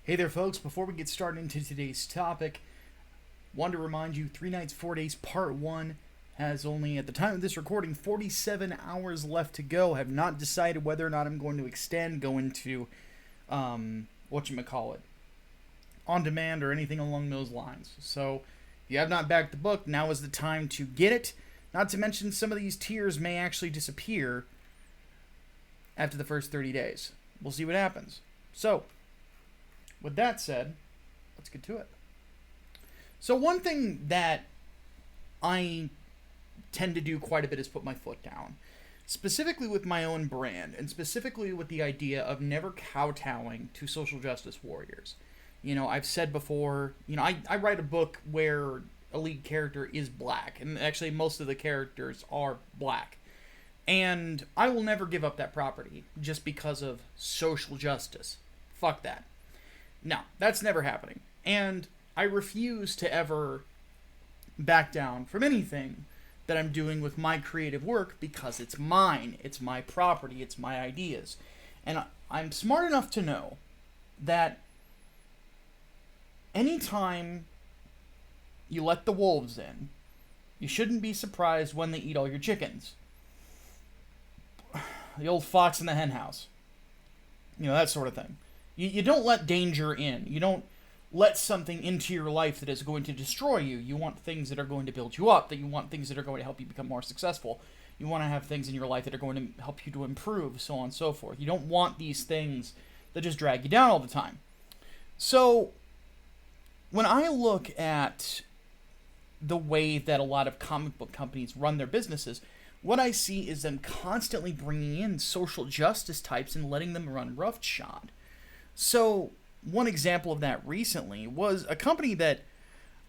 Hey there, folks. Before we get started into today's topic, wanted to remind you 3 Nights, 4 Days Part 1 has only, at the time of this recording, 47 hours left to go. Have not decided whether or not I'm going to extend, go into, whatchamacallit, on demand or anything along those lines. So, if you have not backed the book, now is the time to get it. Not to mention, some of these tiers may actually disappear after the first 30 days. We'll see what happens. So, with that said, let's get to it. So one thing that I tend to do quite a bit is put my foot down. Specifically with my own brand, and specifically with the idea of never kowtowing to social justice warriors. You know, I've said before, I write a book where a lead character is black, and actually most of the characters are black. And I will never give up that property just because of social justice. Fuck that. No, that's never happening. And I refuse to ever back down from anything that I'm doing with my creative work because it's mine. It's my property. It's my ideas. And I'm smart enough to know that anytime you let the wolves in, you shouldn't be surprised when they eat all your chickens. The old fox in the hen house. That sort of thing. You don't let danger in. You don't let something into your life that is going to destroy you. You want things that are going to build you up, that you want things that are going to help you become more successful. You want to have things in your life that are going to help you to improve, so on and so forth. You don't want these things that just drag you down all the time. So, when I look at the way that a lot of comic book companies run their businesses, what I see is them constantly bringing in social justice types and letting them run roughshod. So, one example of that recently was a company that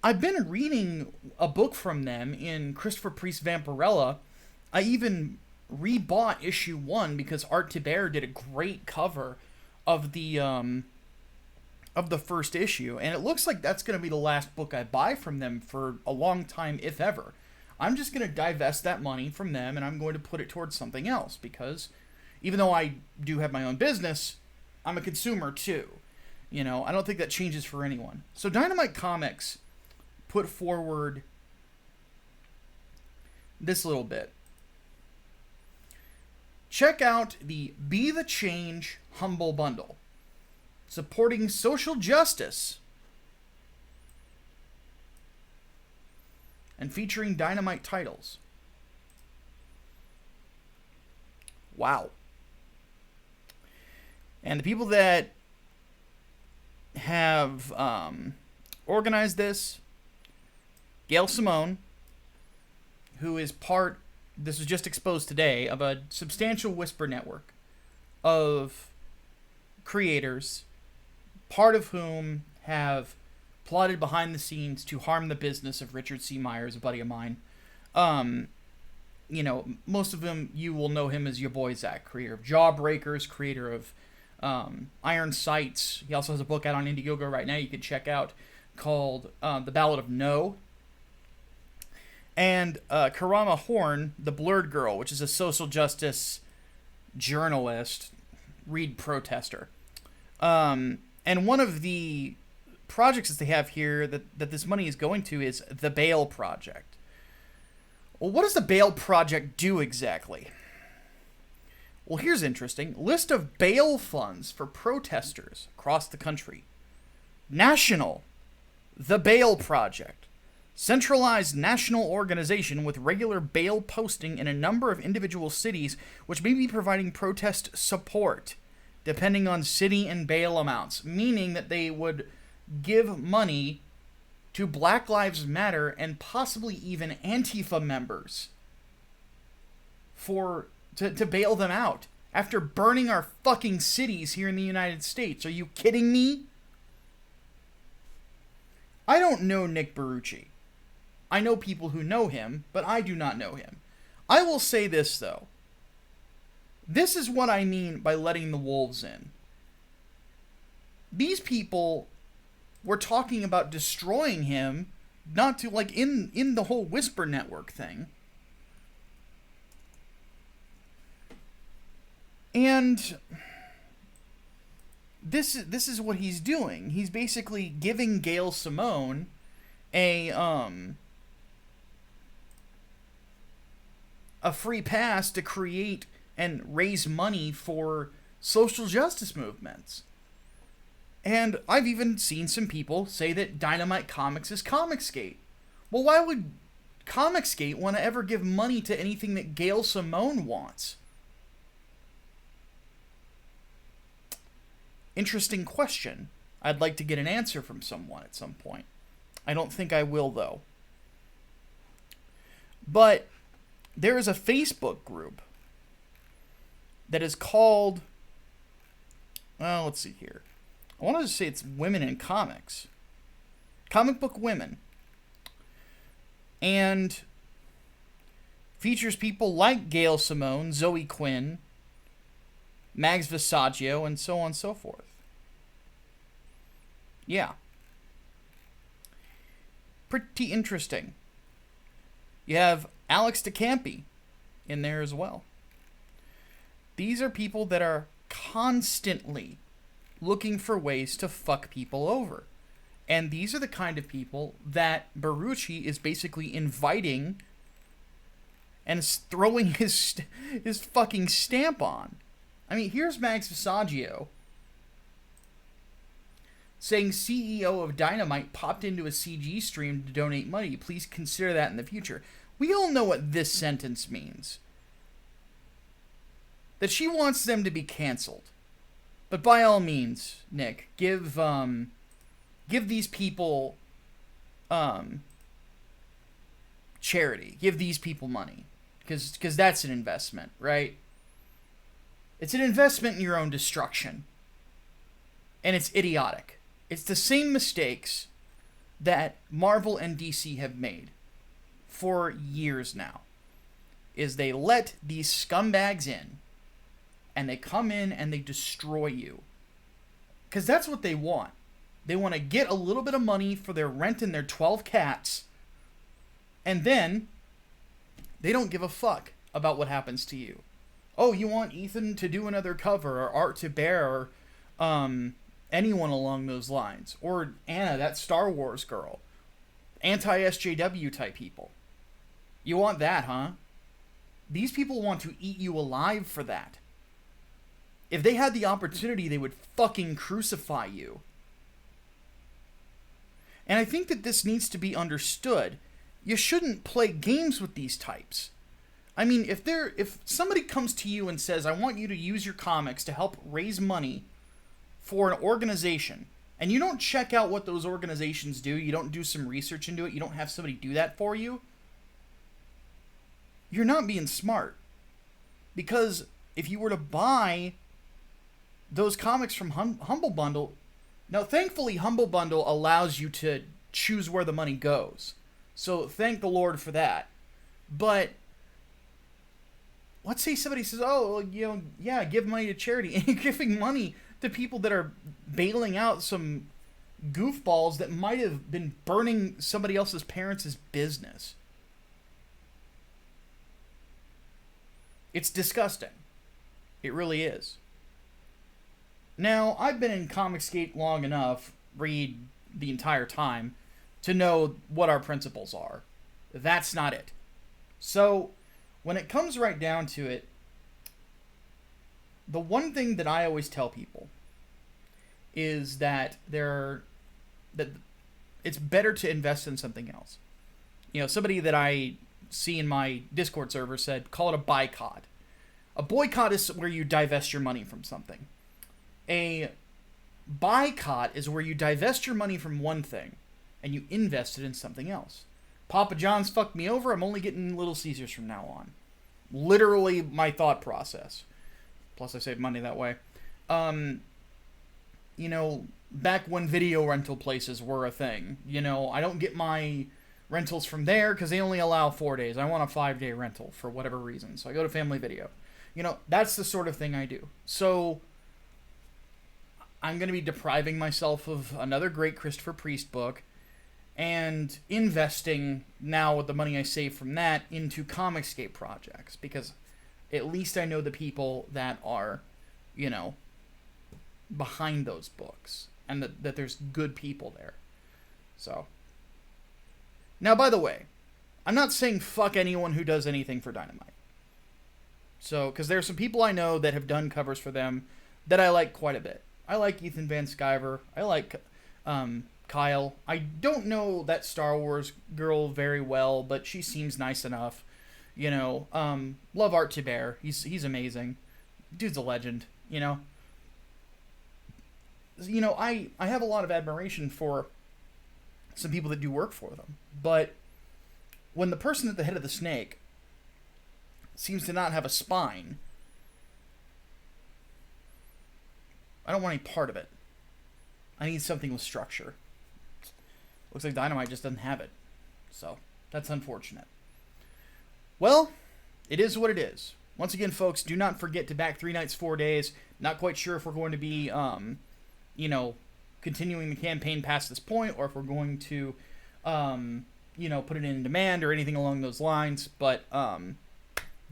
I've been reading a book from them in Christopher Priest Vampirella. I even rebought issue 1 because Art Thibert did a great cover of the first issue, and it looks like that's going to be the last book I buy from them for a long time, if ever. I'm just going to divest that money from them, and I'm going to put it towards something else, because even though I do have my own business, I'm a consumer too. I don't think that changes for anyone. So Dynamite Comics put forward this little bit. Check out the Be the Change Humble Bundle, supporting social justice and featuring Dynamite titles. Wow. And the people that have organized this, Gail Simone, who is this was just exposed today, of a substantial whisper network of creators, part of whom have plotted behind the scenes to harm the business of Richard C. Myers, a buddy of mine. Most of them, you will know him as your boy Zach, creator of Jawbreakers, creator of Iron Sights. He also has a book out on Indiegogo right now you can check out called The Ballad of No. And Karama Horn, The Blurred Girl, which is a social justice journalist, read protester. And one of the projects that they have here that this money is going to is the Bail Project. Well, what does the Bail Project do exactly? Well, here's interesting. List of bail funds for protesters across the country. National. The Bail Project. Centralized national organization with regular bail posting in a number of individual cities which may be providing protest support depending on city and bail amounts. Meaning that they would give money to Black Lives Matter and possibly even Antifa members to bail them out after burning our fucking cities here in the United States. Are you kidding me? I don't know Nick Barucci. I know people who know him, but I do not know him. I will say this, though. This is what I mean by letting the wolves in. These people were talking about destroying him, not to, in the whole Whisper Network thing. And this is what he's doing. He's basically giving Gail Simone a free pass to create and raise money for social justice movements. And I've even seen some people say that Dynamite Comics is Comicsgate. Well, why would Comicsgate want to ever give money to anything that Gail Simone wants? Interesting question. I'd like to get an answer from someone at some point. I don't think I will, though. But there is a Facebook group that is called, well, let's see here. I wanted to say it's Women in Comics. Comic Book Women. And features people like Gail Simone, Zoe Quinn, Mags Visaggio, and so on and so forth. Yeah. Pretty interesting. You have Alex DeCampi in there as well. These are people that are constantly looking for ways to fuck people over. And these are the kind of people that Barucci is basically inviting and is throwing his fucking stamp on. I mean, here's Max Visaggio saying CEO of Dynamite popped into a CG stream to donate money. Please consider that in the future. We all know what this sentence means. That she wants them to be canceled. But by all means, Nick, give these people charity. Give these people money. Because that's an investment, right? It's an investment in your own destruction. And it's idiotic. It's the same mistakes that Marvel and DC have made for years now. Is they let these scumbags in. And they come in and they destroy you. Because that's what they want. They want to get a little bit of money for their rent and their 12 cats. And then they don't give a fuck about what happens to you. Oh, you want Ethan to do another cover, or Art to Bear, or anyone along those lines. Or Anna, that Star Wars girl. Anti-SJW type people. You want that, huh? These people want to eat you alive for that. If they had the opportunity, they would fucking crucify you. And I think that this needs to be understood. You shouldn't play games with these types. I mean, if somebody comes to you and says, I want you to use your comics to help raise money for an organization, and you don't check out what those organizations do, you don't do some research into it, you don't have somebody do that for you, you're not being smart. Because if you were to buy those comics from Humble Bundle, now thankfully Humble Bundle allows you to choose where the money goes. So thank the Lord for that. But let's say somebody says, oh, yeah, give money to charity. And you're giving money to people that are bailing out some goofballs that might have been burning somebody else's parents' business. It's disgusting. It really is. Now, I've been in Comicsgate long enough, read the entire time, to know what our principles are. That's not it. So, when it comes right down to it, the one thing that I always tell people is that it's better to invest in something else. You know, somebody that I see in my Discord server said, call it a boycott. A boycott is where you divest your money from something. A boycott is where you divest your money from one thing and you invest it in something else. Papa John's fucked me over. I'm only getting Little Caesars from now on. Literally my thought process. Plus I save money that way. Back when video rental places were a thing, I don't get my rentals from there because they only allow 4 days. I want a 5-day rental for whatever reason. So I go to Family Video. That's the sort of thing I do. So I'm going to be depriving myself of another great Christopher Priest book and investing now with the money I save from that into Comicsgate projects, because at least I know the people that are, behind those books, and that there's good people there. So, now, by the way, I'm not saying fuck anyone who does anything for Dynamite. So, because there are some people I know that have done covers for them that I like quite a bit. I like Ethan Van Sciver. I like Kyle. I don't know that Star Wars girl very well, but she seems nice enough. You know, love Art Thibert. He's amazing. Dude's a legend, you know. You know, I have a lot of admiration for some people that do work for them. But when the person at the head of the snake seems to not have a spine, I don't want any part of it. I need something with structure. Looks like Dynamite just doesn't have it. So, that's unfortunate. Well, it is what it is. Once again, folks, do not forget to back 3 Nights, 4 Days. Not quite sure if we're going to be, you know, continuing the campaign past this point, or if we're going to, you know, put it in demand or anything along those lines. But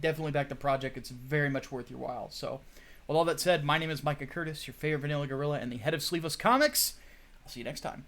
definitely back the project. It's very much worth your while. So, with all that said, my name is Micah Curtis, your favorite Vanilla Gorilla and the head of Sleeveless Comics. I'll see you next time.